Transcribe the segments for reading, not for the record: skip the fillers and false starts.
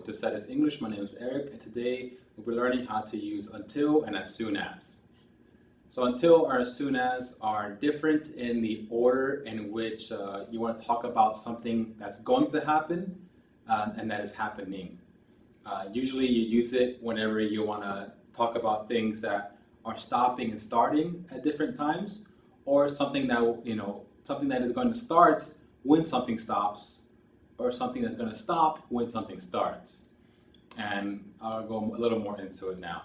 to SEDES English. My name is Eric, and today we'll be learning how to use until and as soon as. So until or as soon as are different in the order in which you want to talk about something that's going to happen and that is happening. Usually you use it whenever you want to talk about things that are stopping and starting at different times, or something that something that is going to start when something stops, or something that's going to stop when something starts. And I'll go a little more into it now.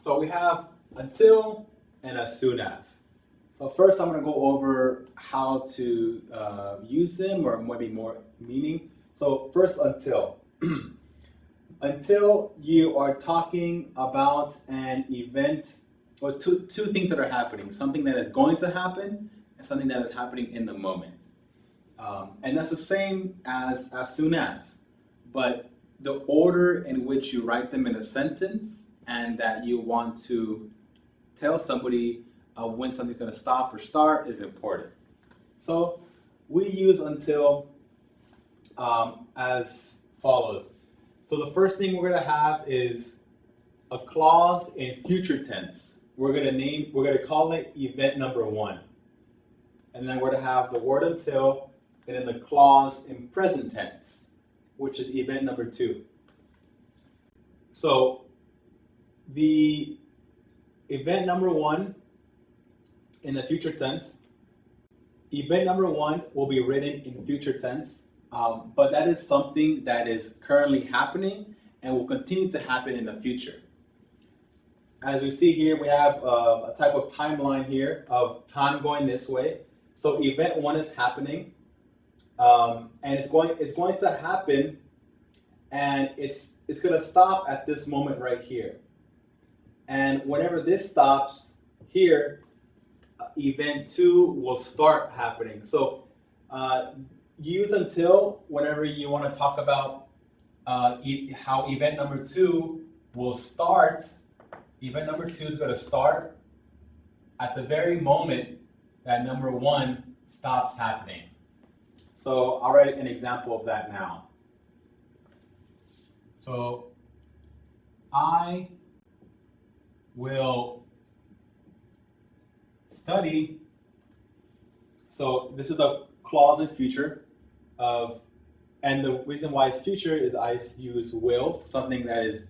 So we have until and as soon as. So first I'm going to go over how to use them, or maybe more meaning. So first, until. Until you are talking about an event, or two things that are happening, something that is going to happen and something that is happening in the moment. And that's the same as soon as, but the order in which you write them in a sentence and that you want to tell somebody when something's going to stop or start is important. So we use until as follows. So the first thing we're going to have is a clause in future tense. We're going to call it event number 1. And then we're going to have the word until, and then the clause in present tense, which is event number 2. So the event number 1 in the future tense, event number 1 will be written in future tense, but that is something that is currently happening and will continue to happen in the future. As we see here, we have a type of timeline here of time going this way. So event 1 is happening, and it's going to happen, and it's going to stop at this moment right here. And whenever this stops here, event 2 will start happening. So use until whenever you want to talk about how event number 2 will start. Event number 2 is going to start at the very moment that number 1 stops happening. So I'll write an example of that now. So I will study. So this is a clause in future and the reason why it's future is I use will, something that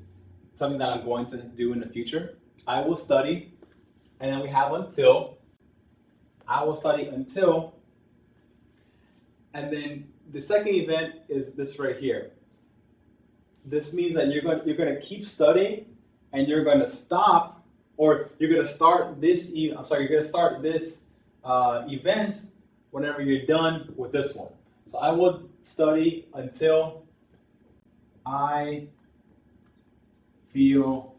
I'm going to do in the future. I will study, and then we have until. I will study until, and then the second event is this right here. This means that you're going to keep studying, and you're going to stop, or you're going to start this. You're going to start this event whenever you're done with this one. So I will study until I feel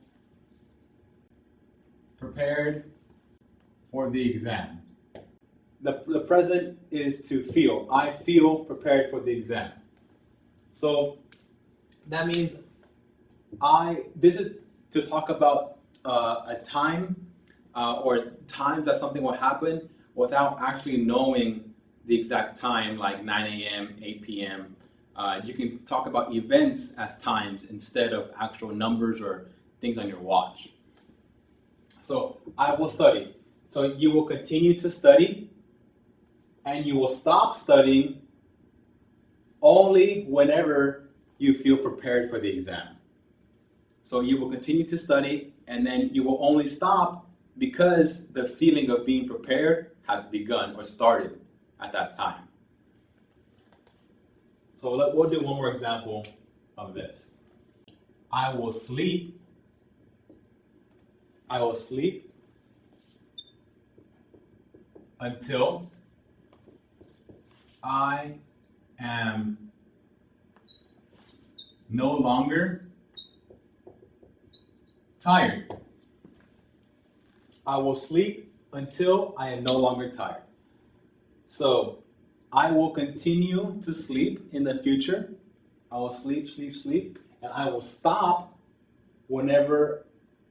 prepared for the exam. The present is to feel. I feel prepared for the exam. So that means this is to talk about a time or times that something will happen without actually knowing the exact time, like 9 a.m., 8 p.m. You can talk about events as times instead of actual numbers or things on your watch. So I will study. So you will continue to study, and you will stop studying only whenever you feel prepared for the exam. So you will continue to study, and then you will only stop because the feeling of being prepared has begun or started at that time. So we'll do one more example of this. I will sleep. I will sleep until I am no longer tired. I will sleep until I am no longer tired. So I will continue to sleep in the future. I will sleep, sleep, sleep, and I will stop whenever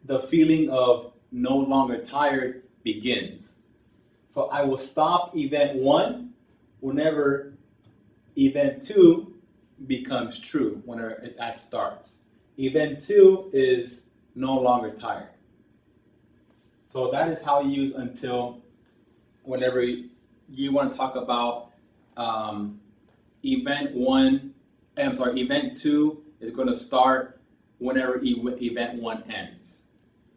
the feeling of no longer tired begins. So I will stop event 1 whenever event 2 becomes true whenever that starts. Event 2 is no longer tired. So that is how you use until whenever you want to talk about event 2 is going to start whenever event 1 ends.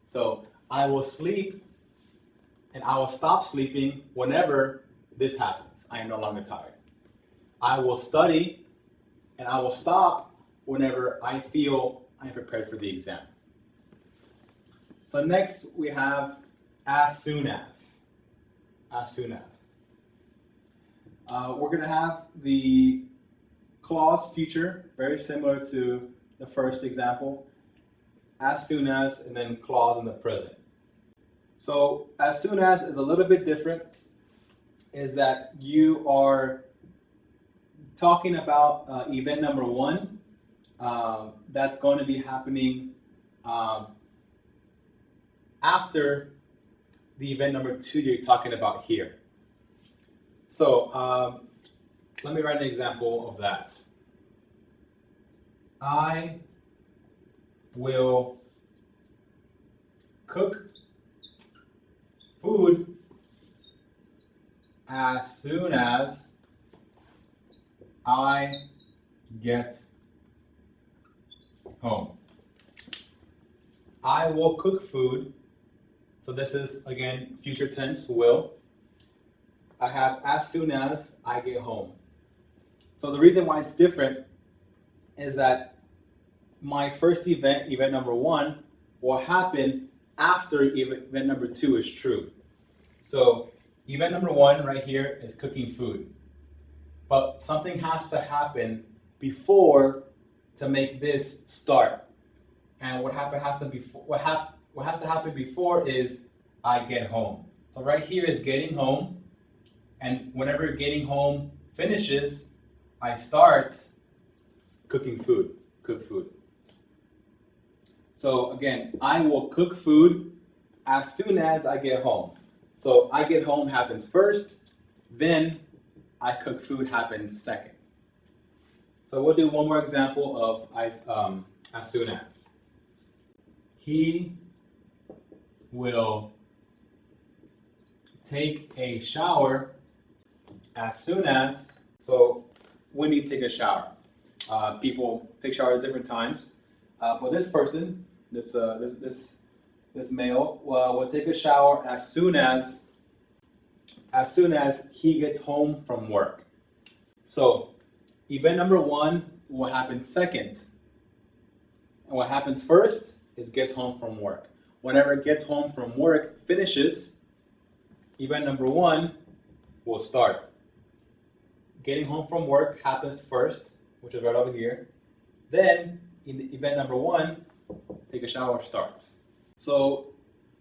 So I will sleep and I will stop sleeping whenever this happens. I am no longer tired. I will study and I will stop whenever I feel I'm prepared for the exam. So next we have as soon as. As soon as. We're going to have the clause future, very similar to the first example. As soon as, and then clause in the present. So as soon as is a little bit different, is that you are talking about event number 1 that's going to be happening after the event number 2 you're talking about here. So let me write an example of that. I will cook food as soon as I get home. I will cook food. So this is, again, future tense, will. I have as soon as I get home. So the reason why it's different is that my first event, event number 1, will happen after event number 2 is true. So event number 1 right here is cooking food. But something has to happen before to make this start. And what has to happen before is I get home. So right here is getting home. And whenever getting home finishes, I start cooking food. Cook food. So again, I will cook food as soon as I get home. So I get home happens first, then I cook food happens second. So we'll do one more example of as soon as. He will take a shower as soon as. So when do you take a shower? People take showers at different times. But this person, this male, will take a shower as soon as he gets home from work. So event number 1 will happen second. And what happens first is gets home from work. Whenever it gets home from work finishes, event number 1 will start. Getting home from work happens first, which is right over here. Then, in event number 1, take a shower starts. So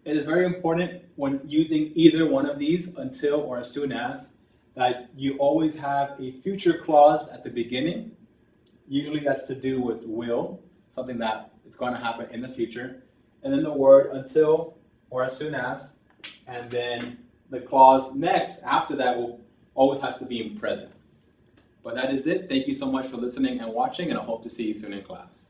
it is very important when using either one of these, until or as soon as, that you always have a future clause at the beginning. Usually that's to do with will, something that is going to happen in the future. And then the word until or as soon as, and then the clause next after that will always has to be in present. But that is it. Thank you so much for listening and watching, and I hope to see you soon in class.